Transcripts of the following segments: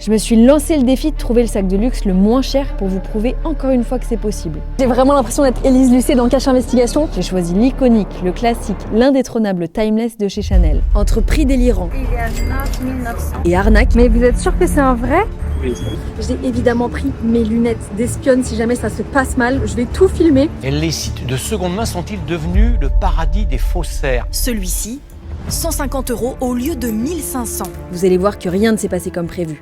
Je me suis lancé le défi de trouver le sac de luxe le moins cher pour vous prouver encore une fois que c'est possible. J'ai vraiment l'impression d'être Élise Lucet dans Cache Investigation. J'ai choisi l'iconique, le classique, l'indétrônable Timeless de chez Chanel. Entre prix délirant Il y a 9 900. et arnaque, Mais vous êtes sûr que c'est un vrai? Oui. j'ai évidemment pris mes lunettes d'espionne si jamais ça se passe mal. Je vais tout filmer. Et les sites de seconde main sont-ils devenus le paradis des faussaires? Celui-ci, 150 € au lieu de 1500. Vous allez voir que rien ne s'est passé comme prévu.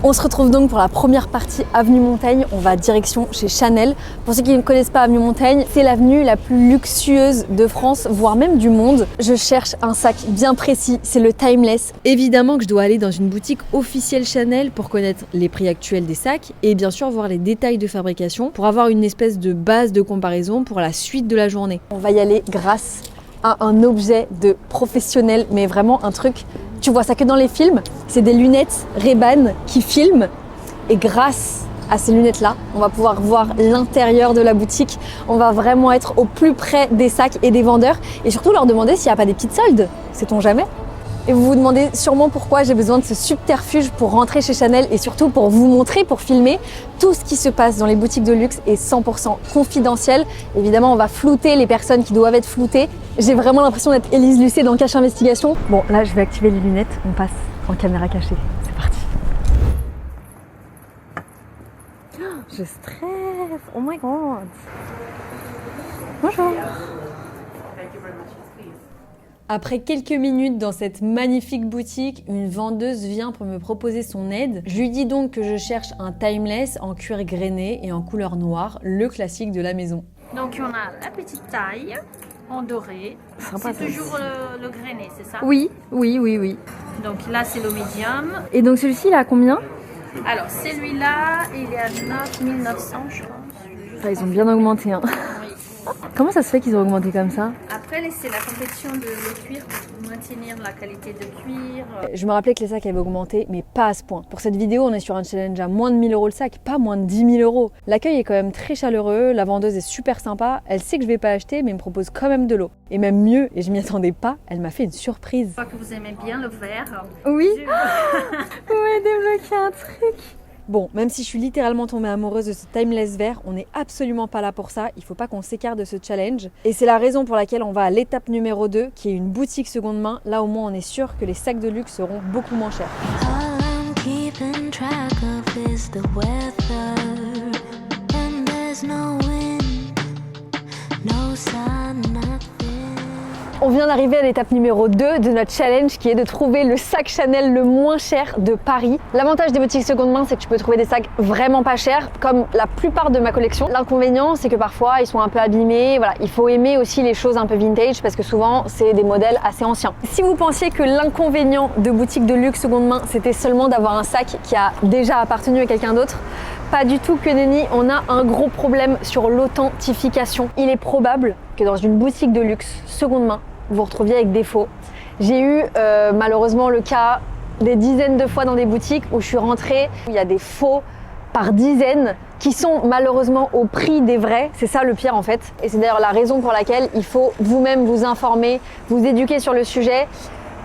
On se retrouve donc pour la première partie Avenue Montaigne. On va direction chez Chanel. Pour ceux qui ne connaissent pas Avenue Montaigne, c'est l'avenue la plus luxueuse de France, voire même du monde. Je cherche un sac bien précis, c'est le Timeless. Évidemment que je dois aller dans une boutique officielle Chanel pour connaître les prix actuels des sacs et bien sûr voir les détails de fabrication pour avoir une espèce de base de comparaison pour la suite de la journée. On va y aller grâce à un objet de professionnel, mais vraiment un truc... Tu vois ça que dans les films, c'est des lunettes Ray-Ban qui filment et grâce à ces lunettes-là, on va pouvoir voir l'intérieur de la boutique. On va vraiment être au plus près des sacs et des vendeurs et surtout leur demander s'il n'y a pas des petites soldes, sait-on jamais. Et vous vous demandez sûrement pourquoi j'ai besoin de ce subterfuge pour rentrer chez Chanel et surtout pour vous montrer, pour filmer. Tout ce qui se passe dans les boutiques de luxe est 100% confidentiel. Évidemment, on va flouter les personnes qui doivent être floutées. J'ai vraiment l'impression d'être Élise Lucet dans Cache Investigation. Bon, là, je vais activer les lunettes. On passe en caméra cachée. C'est parti. Oh, je stresse. Oh my god. Bonjour. Après quelques minutes dans cette magnifique boutique, une vendeuse vient pour me proposer son aide. Je lui dis donc que je cherche un Timeless en cuir grainé et en couleur noire, le classique de la maison. Donc on a la petite taille en doré. Sympa, C'est toujours le grainé, c'est ça? Oui. Donc là c'est le médium. Et donc celui-ci, il est à combien? Alors celui-là, il est à 9 900 je pense. Ah, ils ont bien augmenté, hein. Oui. Comment ça se fait qu'ils ont augmenté comme ça? Après c'est la compétition de le cuir pour maintenir la qualité de cuir. Je me rappelais que les sacs avaient augmenté, mais pas à ce point. Pour cette vidéo, on est sur un challenge à moins de 1000 € le sac, pas moins de 10 000 €. L'accueil est quand même très chaleureux, la vendeuse est super sympa, elle sait que je vais pas acheter, mais me propose quand même de l'eau. Et même mieux, et je m'y attendais pas, elle m'a fait une surprise. Je crois que vous aimez bien le vert. Oui, Je- vous m'avez débloqué un truc. Bon, même si je suis littéralement tombée amoureuse de ce Timeless vert, on n'est absolument pas là pour ça, il faut pas qu'on s'écarte de ce challenge. Et c'est la raison pour laquelle on va à l'étape numéro 2, qui est une boutique seconde main. Là au moins on est sûr que les sacs de luxe seront beaucoup moins chers. All I'm keeping track of is the weather, and there's no wind, no sun, nothing. On vient d'arriver à l'étape numéro 2 de notre challenge qui est de trouver le sac Chanel le moins cher de Paris. L'avantage des boutiques seconde main, c'est que tu peux trouver des sacs vraiment pas chers, comme la plupart de ma collection. L'inconvénient, c'est que parfois ils sont un peu abîmés. Voilà, il faut aimer aussi les choses un peu vintage parce que souvent c'est des modèles assez anciens. Si vous pensiez que l'inconvénient de boutiques de luxe seconde main, c'était seulement d'avoir un sac qui a déjà appartenu à quelqu'un d'autre, pas du tout que nenni, on a un gros problème sur l'authentification. Il est probable que dans une boutique de luxe seconde main, vous vous retrouviez avec des faux. J'ai eu malheureusement le cas des dizaines de fois dans des boutiques où je suis rentrée, où il y a des faux par dizaines qui sont malheureusement au prix des vrais. C'est ça le pire en fait. Et c'est d'ailleurs la raison pour laquelle il faut vous-même vous informer, vous éduquer sur le sujet.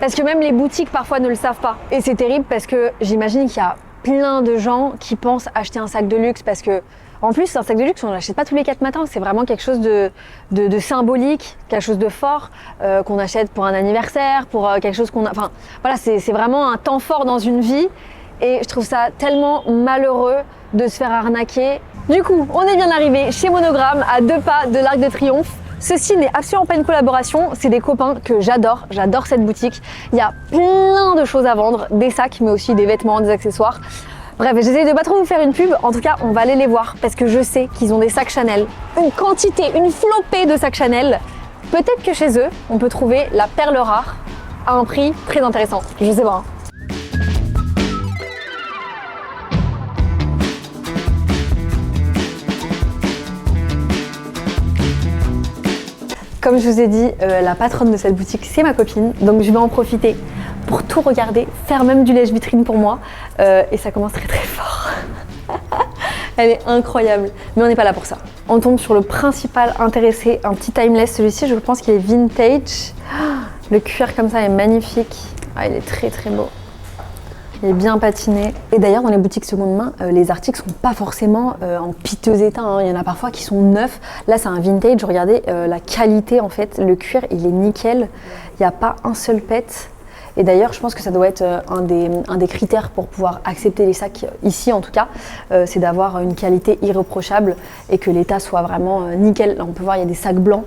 Parce que même les boutiques parfois ne le savent pas. Et c'est terrible parce que j'imagine qu'il y a plein de gens qui pensent acheter un sac de luxe parce que en plus, un sac de luxe, on ne l'achète pas tous les 4 matins. C'est vraiment quelque chose de symbolique, quelque chose de fort, qu'on achète pour un anniversaire, pour quelque chose qu'on a... Enfin, voilà, c'est vraiment un temps fort dans une vie. Et je trouve ça tellement malheureux de se faire arnaquer. Du coup, on est bien arrivé chez Monogramme, à 2 pas de l'Arc de Triomphe. Ceci n'est absolument pas une collaboration, c'est des copains que j'adore. J'adore cette boutique. Il y a plein de choses à vendre, des sacs, mais aussi des vêtements, des accessoires. Bref, j'essaie de pas trop vous faire une pub, en tout cas on va aller les voir parce que je sais qu'ils ont des sacs Chanel, une quantité, une flopée de sacs Chanel. Peut-être que chez eux, on peut trouver la perle rare à un prix très intéressant, je sais pas. Comme je vous ai dit, la patronne de cette boutique, c'est ma copine, donc je vais en profiter pour tout regarder, faire même du lèche-vitrine pour moi, et ça commence très très fort. Elle est incroyable, mais on n'est pas là pour ça. On tombe sur le principal intéressé, un petit Timeless. Celui-ci, je pense qu'il est vintage. Le cuir comme ça est magnifique. Ah, il est très très beau. Il est bien patiné. Et d'ailleurs, dans les boutiques seconde main, les articles sont pas forcément en piteux état, hein. Il y en a parfois qui sont neufs. Là, c'est un vintage. Regardez la qualité, en fait. Le cuir, il est nickel. Il n'y a pas un seul pet. Et d'ailleurs, je pense que ça doit être un des critères pour pouvoir accepter les sacs, ici en tout cas, c'est d'avoir une qualité irréprochable et que l'état soit vraiment nickel. Là, on peut voir, il y a des sacs blancs.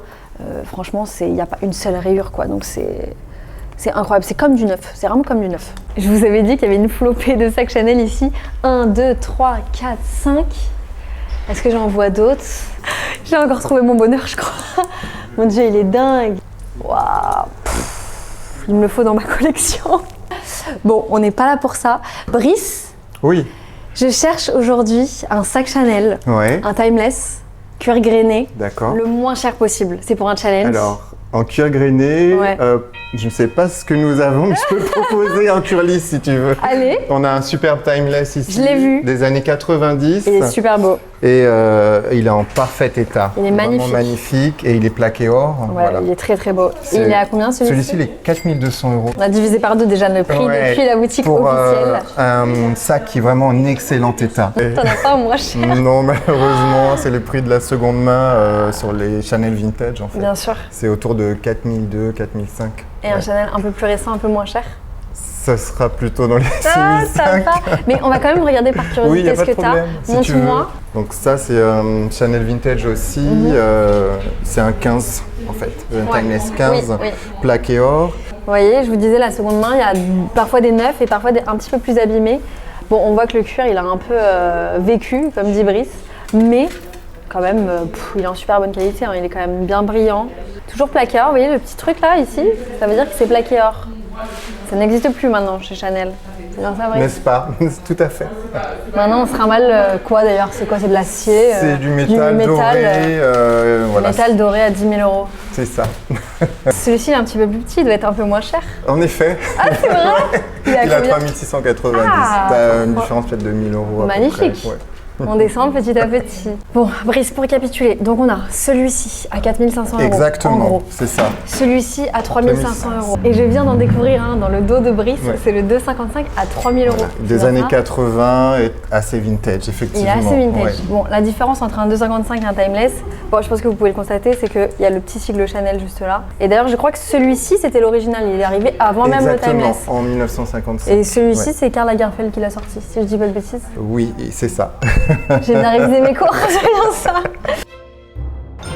Franchement, il n'y a pas une seule rayure, quoi. Donc c'est incroyable, c'est comme du neuf, c'est vraiment comme du neuf. Je vous avais dit qu'il y avait une flopée de sacs Chanel ici. 1, 2, 3, 4, 5. Est-ce que j'en vois d'autres? J'ai encore trouvé mon bonheur, je crois. Mon Dieu, il est dingue. Waouh. Il me le faut dans ma collection. Bon, on n'est pas là pour ça. Brice, Oui. je cherche aujourd'hui un sac Chanel, Ouais. un timeless, cuir grainé, D'accord. le moins cher possible. C'est pour un challenge. Alors, en cuir grainé, Ouais. je ne sais pas ce que nous avons, mais je peux te proposer un cuir lisse si tu veux. Allez, On a un superbe timeless ici. Je l'ai vu. Des années 90. il est super beau. Et il est en parfait état. Il est Vraiment magnifique. magnifique. Et il est plaqué or. Ouais, Voilà. il est très très beau. Et C'est- il est à combien celui-ci? il est 4200 €. On a divisé par 2 déjà le prix Ouais, depuis la boutique pour officielle. un sac qui est vraiment en excellent état. T'en as pas moins cher. Non, malheureusement, c'est le prix de la seconde main sur les Chanel Vintage en fait. Bien sûr. C'est autour de 4002, 4005. Et un Chanel un peu plus récent, un peu moins cher. Ça sera plutôt dans les Ah, 6005. sympa. Mais on va quand même regarder par curiosité Oui, il n'y a pas ce de que t'as. problème. Si tu veux. Montre-moi. Donc ça, c'est Chanel Vintage aussi. C'est un 15 en fait. Un Ouais. Timeless 15, Oui, oui. plaqué or. Vous voyez, je vous disais, la seconde main, il y a parfois des neufs et parfois un petit peu plus abîmés. Bon, on voit que le cuir, il a un peu vécu, comme dit Brice, mais quand même, il est en super bonne qualité, hein. Il est quand même bien brillant. Toujours plaqué or, vous voyez le petit truc là, ici, ça veut dire que c'est plaqué or. Ça n'existe plus maintenant chez Chanel. C'est bien ça, Brice? N'est-ce pas? Tout à fait. Maintenant, on se trimballe quoi d'ailleurs? C'est quoi? C'est de l'acier? C'est du métal doré. Voilà, Métal doré à 10 000 €. c'est ça. Celui-ci est un petit peu plus petit, il doit être un peu moins cher. En effet. C'est vrai? Il est Il à a combien? 3690. Ah, T'as une différence peut-être de 1000 € à peu près. Magnifique. Ouais. On descend petit à petit. Bon, Brice, pour récapituler, donc on a celui-ci à 4 500 €. En Exactement, gros. c'est ça. Celui-ci à 3 500 €. Et je viens d'en découvrir un dans le dos de Brice, Ouais. c'est le 255 à 3 000 €. C'est Des bien années ça? 80 et assez vintage, Il effectivement. est assez vintage. Ouais. Bon, la différence entre un 255 et un timeless, bon, je pense que vous pouvez le constater, c'est qu'il y a le petit sigle Chanel juste là. Et d'ailleurs, je crois que celui-ci, c'était l'original. Il est arrivé avant même le Exactement, timeless. en 1955. Et celui-ci, Ouais. c'est Karl Lagerfeld qui l'a sorti, si je dis pas de bêtises. Oui, c'est ça. J'ai bien révisé mes cours, c'est bien ça.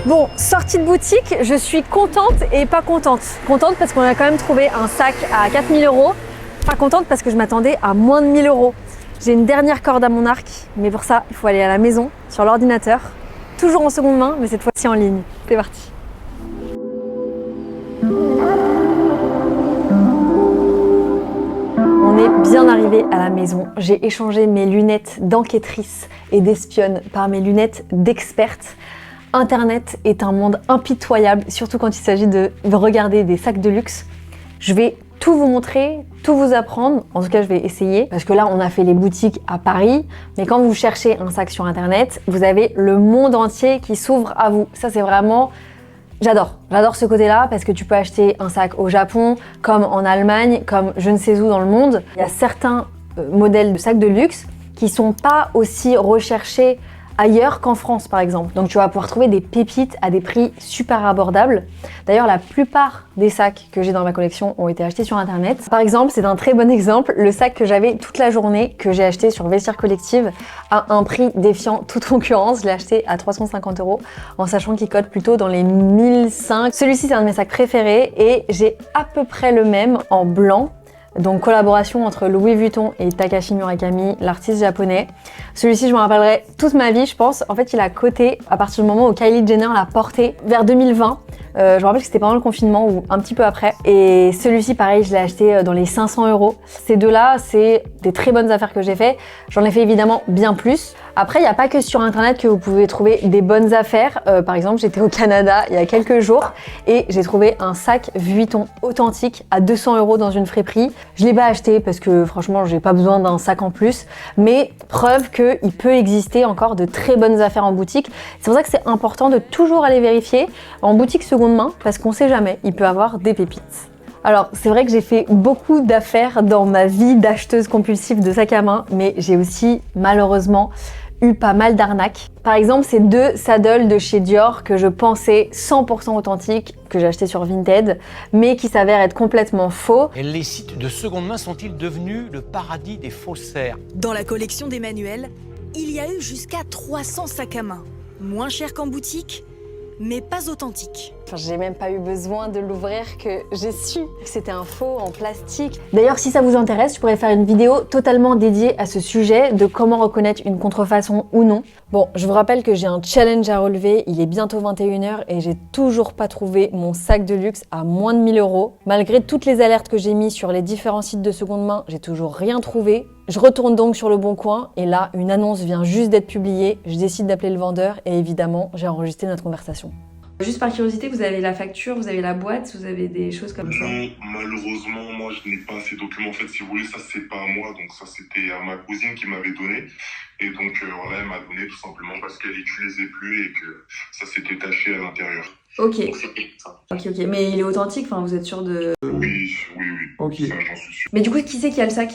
Bon, sortie de boutique, je suis contente et pas contente. Contente parce qu'on a quand même trouvé un sac à 4 000 €. Pas contente parce que je m'attendais à moins de 1 000 €. J'ai une dernière corde à mon arc, mais pour ça, il faut aller à la maison, sur l'ordinateur. Toujours en seconde main, mais cette fois-ci en ligne. C'est parti. On est bien arrivé à la maison. J'ai échangé mes lunettes d'enquêtrice et d'espionne par mes lunettes d'experte. Internet est un monde impitoyable, surtout quand il s'agit de regarder des sacs de luxe. Je vais tout vous montrer, tout vous apprendre. En tout cas, je vais essayer. Parce que là, on a fait les boutiques à Paris. Mais quand vous cherchez un sac sur Internet, vous avez le monde entier qui s'ouvre à vous. Ça, c'est vraiment... J'adore ce côté-là parce que tu peux acheter un sac au Japon, comme en Allemagne, comme je ne sais où dans le monde. Il y a certains modèles de sacs de luxe qui sont pas aussi recherchés ailleurs qu'en France par exemple. Donc tu vas pouvoir trouver des pépites à des prix super abordables. D'ailleurs, la plupart des sacs que j'ai dans ma collection ont été achetés sur Internet. Par exemple, c'est un très bon exemple, le sac que j'avais toute la journée, que j'ai acheté sur Vestiaire Collective à un prix défiant toute concurrence. Je l'ai acheté à 350 € en sachant qu'il cote plutôt dans les 1005. Celui-ci, c'est un de mes sacs préférés et j'ai à peu près le même en blanc. Donc collaboration entre Louis Vuitton et Takashi Murakami, l'artiste japonais. Celui-ci, je m'en rappellerai toute ma vie, je pense. En fait, il a coté à partir du moment où Kylie Jenner l'a porté vers 2020. Je me rappelle que c'était pendant le confinement ou un petit peu après. Et celui-ci, pareil, je l'ai acheté dans les 500 €. Ces deux-là, c'est des très bonnes affaires que j'ai fait. J'en ai fait évidemment bien plus. Après, il n'y a pas que sur Internet que vous pouvez trouver des bonnes affaires. Par exemple, j'étais au Canada il y a quelques jours et j'ai trouvé un sac Vuitton authentique à 200 € dans une friperie. Je l'ai pas acheté parce que franchement, j'ai pas besoin d'un sac en plus. Mais preuve qu'il peut exister encore de très bonnes affaires en boutique. C'est pour ça que c'est important de toujours aller vérifier en boutique seconde main parce qu'on sait jamais, il peut avoir des pépites. Alors, c'est vrai que j'ai fait beaucoup d'affaires dans ma vie d'acheteuse compulsive de sacs à main, mais j'ai aussi, malheureusement, eu pas mal d'arnaques. Par exemple, ces 2 saddles de chez Dior que je pensais 100% authentiques, que j'ai achetés sur Vinted, mais qui s'avèrent être complètement faux. Et les sites de seconde main sont-ils devenus le paradis des faussaires? Dans la collection d'Emmanuel, il y a eu jusqu'à 300 sacs à main. Moins chers qu'en boutique, mais pas authentiques. Enfin, j'ai même pas eu besoin de l'ouvrir que j'ai su que c'était un faux en plastique. D'ailleurs, si ça vous intéresse, je pourrais faire une vidéo totalement dédiée à ce sujet de comment reconnaître une contrefaçon ou non. Bon, je vous rappelle que j'ai un challenge à relever, il est bientôt 21h et j'ai toujours pas trouvé mon sac de luxe à moins de 1000 €. Malgré toutes les alertes que j'ai mises sur les différents sites de seconde main, j'ai toujours rien trouvé. Je retourne donc sur Le Bon Coin et là, une annonce vient juste d'être publiée. Je décide d'appeler le vendeur et évidemment, j'ai enregistré notre conversation. Juste par curiosité, vous avez la facture, vous avez la boîte, vous avez des choses comme ça? Non, malheureusement, moi je n'ai pas ces documents. En fait, si vous voulez, ça c'est pas à moi, donc ça c'était à ma cousine qui m'avait donné. Et donc voilà, elle m'a donné tout simplement parce qu'elle n'utilisait plus et que ça s'était taché à l'intérieur. Ok. Donc c'était ça. Ok, mais il est authentique, enfin vous êtes sûr de... Oui. Ok. Ça, j'en suis sûr. Mais du coup, qui c'est qui a le sac?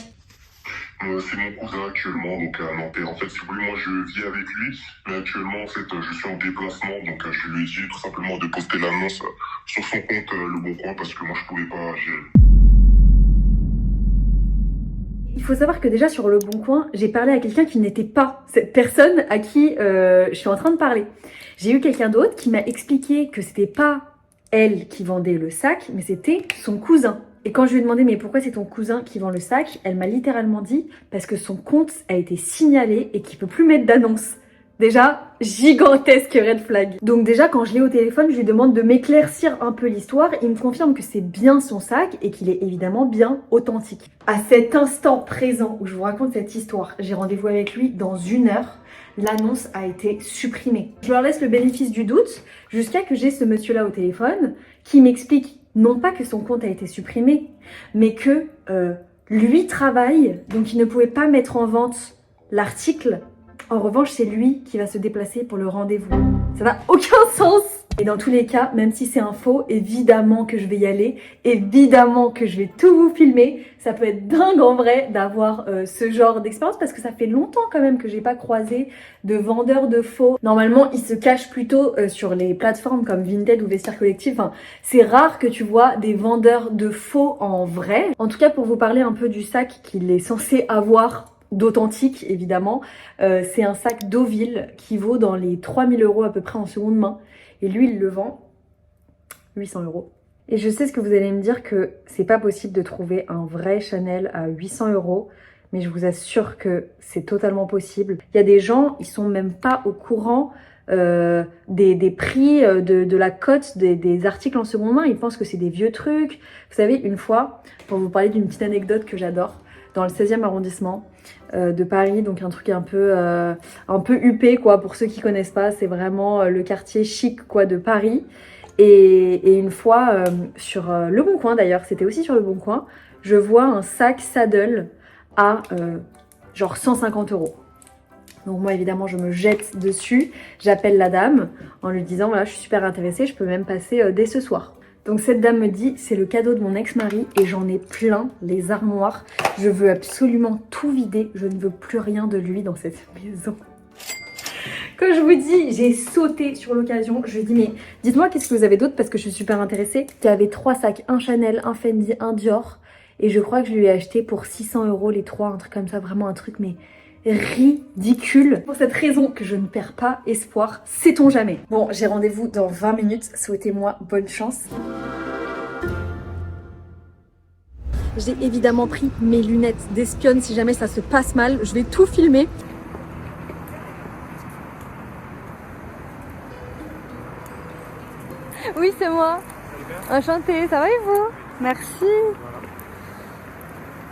C'est mon cousin actuellement, donc à Nanterre. En fait, si vous voulez, moi je vis avec lui, mais actuellement, en fait, je suis en déplacement, donc je lui ai dit tout simplement de poster l'annonce sur son compte Le Bon Coin parce que moi je pouvais pas gérer. Il faut savoir que déjà sur Le Bon Coin, j'ai parlé à quelqu'un qui n'était pas cette personne à qui je suis en train de parler. J'ai eu quelqu'un d'autre qui m'a expliqué que c'était pas elle qui vendait le sac, mais c'était son cousin. Et quand je lui ai demandé mais pourquoi c'est ton cousin qui vend le sac, elle m'a littéralement dit parce que son compte a été signalé et qu'il peut plus mettre d'annonce. Déjà, gigantesque red flag. Donc déjà, quand je l'ai au téléphone, je lui demande de m'éclaircir un peu l'histoire. Il me confirme que c'est bien son sac et qu'il est évidemment bien authentique. À cet instant présent où je vous raconte cette histoire, j'ai rendez-vous avec lui dans 1 heure. L'annonce a été supprimée. Je leur laisse le bénéfice du doute jusqu'à que j'ai ce monsieur-là au téléphone qui m'explique non pas que son compte a été supprimé, mais que lui travaille, donc il ne pouvait pas mettre en vente l'article. En revanche, c'est lui qui va se déplacer pour le rendez-vous. Ça n'a aucun sens! Et dans tous les cas, même si c'est un faux, évidemment que je vais y aller, évidemment que je vais tout vous filmer. Ça peut être dingue en vrai d'avoir ce genre d'expérience parce que ça fait longtemps quand même que j'ai pas croisé de vendeurs de faux. Normalement, ils se cachent plutôt sur les plateformes comme Vinted ou Vestiaire Collectif. Enfin, c'est rare que tu vois des vendeurs de faux en vrai. En tout cas, pour vous parler un peu du sac qu'il est censé avoir, d'authentique évidemment, c'est un sac Deauville qui vaut dans les 3000 € à peu près en seconde main. Et lui, il le vend 800 €. Et je sais ce que vous allez me dire que c'est pas possible de trouver un vrai Chanel à 800 €, mais je vous assure que c'est totalement possible. Il y a des gens, ils sont même pas au courant des prix de la cote des articles en seconde main. Ils pensent que c'est des vieux trucs. Vous savez, une fois, pour vous parler d'une petite anecdote que j'adore, dans le 16e arrondissement de Paris, donc un truc un peu huppé quoi, pour ceux qui connaissent pas, c'est vraiment le quartier chic quoi de Paris. Et une fois sur Le Bon Coin d'ailleurs, c'était aussi sur Le Bon Coin, je vois un sac saddle à genre 150 €. Donc moi évidemment je me jette dessus, j'appelle la dame en lui disant voilà je suis super intéressée, je peux même passer dès ce soir. Donc cette dame me dit c'est le cadeau de mon ex-mari et j'en ai plein les armoires. Je veux absolument tout vider, je ne veux plus rien de lui dans cette maison. Quand je vous dis, j'ai sauté sur l'occasion, je lui ai dit mais dites-moi qu'est-ce que vous avez d'autre parce que je suis super intéressée. Il y avait 3 sacs, un Chanel, un Fendi, un Dior et je crois que je lui ai acheté pour 600 € les 3, un truc comme ça, vraiment un truc mais ridicule. Pour cette raison que je ne perds pas espoir, sait-on jamais. Bon, j'ai rendez-vous dans 20 minutes, souhaitez-moi bonne chance. J'ai évidemment pris mes lunettes d'espionne si jamais ça se passe mal, je vais tout filmer. Oui, c'est moi. Enchantée, ça va et vous? Merci.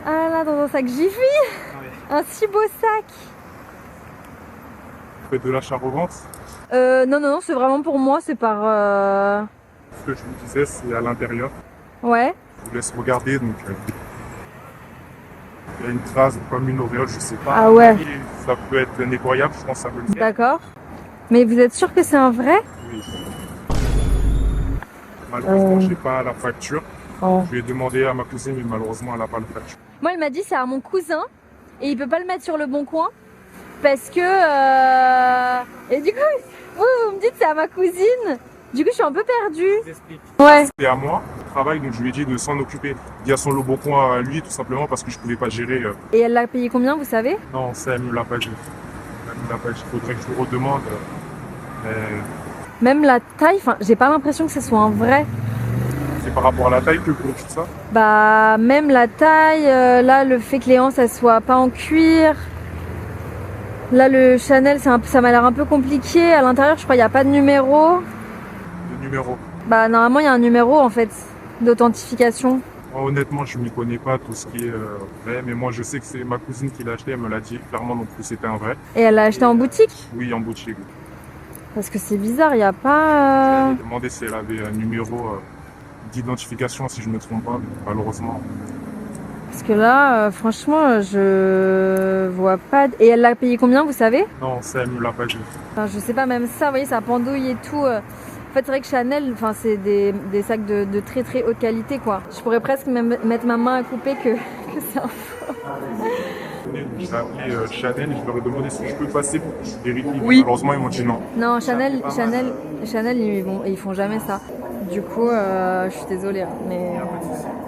Ah là, dans un sac Jiffy. Un si beau sac. Vous faites de l'achat-revente? Non, c'est vraiment pour moi, c'est par... Ce que je vous disais, c'est à l'intérieur. Ouais. Je vous laisse regarder, donc... il y a une trace comme une auréole, je sais pas. Ah ouais. Et ça peut être nettoyable, je pense que ça peut le faire. D'accord. Mais vous êtes sûr que c'est un vrai? Oui. Malheureusement, j'ai pas la facture. Oh. Je lui ai demandé à ma cousine, mais malheureusement, elle n'a pas le faire. Moi, elle m'a dit c'est à mon cousin et il peut pas le mettre sur le bon coin parce que. Et du coup, vous me dites c'est à ma cousine. Du coup, je suis un peu perdue. Ouais. C'était à moi, le travail, donc je lui ai dit de s'en occuper via son Leboncoin à lui, tout simplement parce que je pouvais pas gérer. Et elle l'a payé combien, vous savez? Non, ça, elle me l'a pas dit. Elle me l'a pas dit. Il faudrait que je lui redemande. Mais Même la taille, enfin, j'ai pas l'impression que ce soit un vrai. c'est par rapport à la taille que vous dites ça. Bah, même la taille, là, le fait que les hanches, elles soient pas en cuir. Là, le Chanel, ça m'a l'air un peu compliqué. À l'intérieur, je crois qu'il n'y a pas de numéro. Le numéro. Bah, normalement, il y a un numéro, en fait, d'authentification. Moi, honnêtement, je m'y connais pas tout ce qui est vrai, mais moi, je sais que c'est ma cousine qui l'a acheté. Elle me l'a dit clairement, donc que c'était un vrai. Et elle l'a acheté en boutique? Oui, en boutique. Parce que c'est bizarre, il n'y a pas... J'ai demandé si elle avait un numéro d'identification, si je ne me trompe pas, mais malheureusement. Parce que là, franchement, je vois pas... Et elle l'a payé combien, vous savez? Non, ça, elle me l'a pas dit. Enfin, je sais pas, même ça, vous voyez, ça pendouille et tout. En fait, c'est vrai que Chanel, enfin, c'est des sacs de très très haute qualité, quoi. Je pourrais presque même mettre ma main à couper que c'est un faux. J'ai appelé Chanel et je leur ai demandé si je peux passer pour que je vérifie. Oui. Malheureusement, ils m'ont dit non. Non, Chanel, ils font jamais ça. Du coup, je suis désolée, hein, mais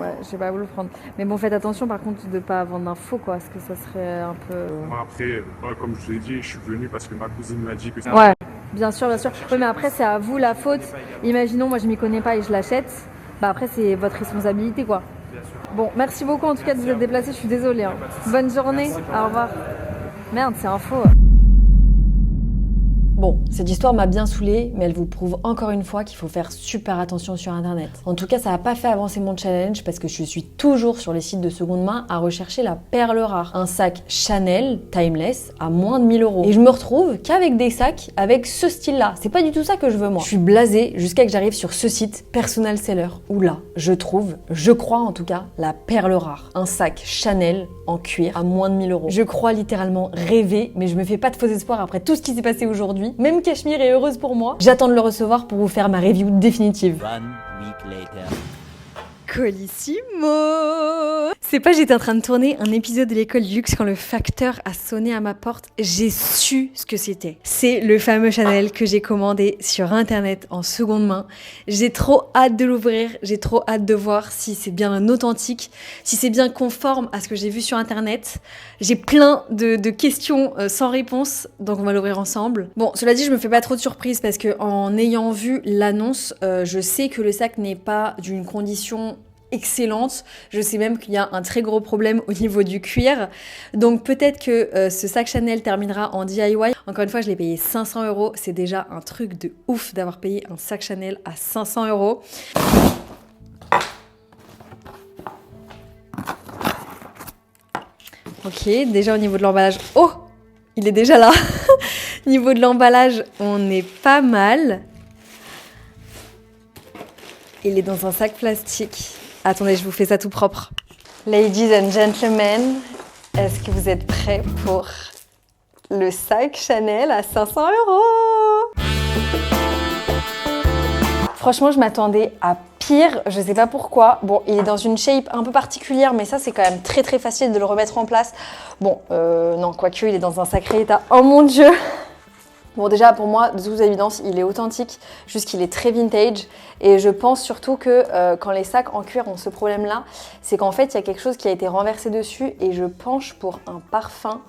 ouais, je sais pas où le prendre. Mais bon, faites attention par contre de pas vendre un faux, quoi, parce que ça serait un peu... Après, comme je vous ai dit, je suis venu parce que ma cousine m'a dit que... Ouais, bien sûr, bien sûr. Oui, mais après, c'est à vous la faute. Imaginons, moi, je m'y connais pas et je l'achète. Bah après, c'est votre responsabilité, quoi. Bon, merci beaucoup en tout cas de vous être déplacé, je suis désolée. Hein. Bonne journée, au revoir. Merde, c'est un faux. Bon, cette histoire m'a bien saoulée, mais elle vous prouve encore une fois qu'il faut faire super attention sur internet. En tout cas, ça n'a pas fait avancer mon challenge parce que je suis toujours sur les sites de seconde main à rechercher la perle rare. Un sac Chanel Timeless à moins de 1000 €. Et je me retrouve qu'avec des sacs avec ce style-là. C'est pas du tout ça que je veux moi. Je suis blasée jusqu'à que j'arrive sur ce site Personal Seller où là, je trouve, je crois en tout cas, la perle rare. Un sac Chanel en cuir à moins de 1000 €. Je crois littéralement rêver, mais je me fais pas de faux espoirs après tout ce qui s'est passé aujourd'hui. Même Cachemire est heureuse pour moi. J'attends de le recevoir pour vous faire ma review définitive. 1 week later. Colissimo! C'est pas j'étais en train de tourner un épisode de l'école du luxe quand le facteur a sonné à ma porte, j'ai su ce que c'était. C'est le fameux Chanel que j'ai commandé sur internet en seconde main. J'ai trop hâte de l'ouvrir, j'ai trop hâte de voir si c'est bien un authentique, si c'est bien conforme à ce que j'ai vu sur internet. J'ai plein de questions sans réponse, donc on va l'ouvrir ensemble. Bon, cela dit, je me fais pas trop de surprise parce que en ayant vu l'annonce, je sais que le sac n'est pas d'une condition excellente. Je sais même qu'il y a un très gros problème au niveau du cuir. Donc peut-être que ce sac Chanel terminera en DIY. Encore une fois, je l'ai payé 500 €. C'est déjà un truc de ouf d'avoir payé un sac Chanel à 500 €. Ok, déjà au niveau de l'emballage... Oh, il est déjà là. Niveau de l'emballage, on est pas mal. Il est dans un sac plastique. Attendez, je vous fais ça tout propre. Ladies and gentlemen, est-ce que vous êtes prêts pour le sac Chanel à 500 €? Franchement, je m'attendais à pire, je sais pas pourquoi. Bon, il est dans une shape un peu particulière, mais ça, c'est quand même très très facile de le remettre en place. Bon, non, quoique, il est dans un sacré état. Oh mon Dieu! Bon, déjà, pour moi, de toute évidence, il est authentique, juste qu'il est très vintage. Et je pense surtout que quand les sacs en cuir ont ce problème-là, c'est qu'en fait, il y a quelque chose qui a été renversé dessus et je penche pour un parfum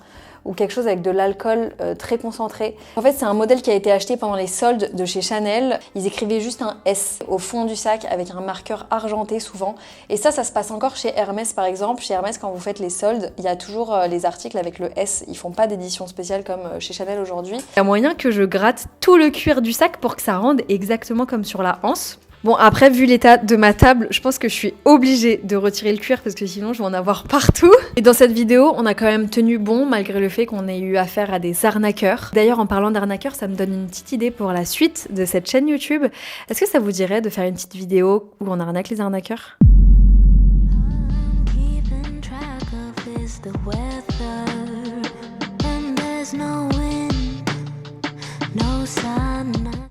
ou quelque chose avec de l'alcool très concentré. En fait, c'est un modèle qui a été acheté pendant les soldes de chez Chanel. Ils écrivaient juste un S au fond du sac avec un marqueur argenté souvent. Et ça se passe encore chez Hermès par exemple. Chez Hermès, quand vous faites les soldes, il y a toujours les articles avec le S. Ils font pas d'édition spéciale comme chez Chanel aujourd'hui. Il y a moyen que je gratte tout le cuir du sac pour que ça rende exactement comme sur la anse. Bon, après, vu l'état de ma table, je pense que je suis obligée de retirer le cuir parce que sinon, je vais en avoir partout. Et dans cette vidéo, on a quand même tenu bon malgré le fait qu'on ait eu affaire à des arnaqueurs. D'ailleurs, en parlant d'arnaqueurs, ça me donne une petite idée pour la suite de cette chaîne YouTube. Est-ce que ça vous dirait de faire une petite vidéo où on arnaque les arnaqueurs ? Keeping track of is the way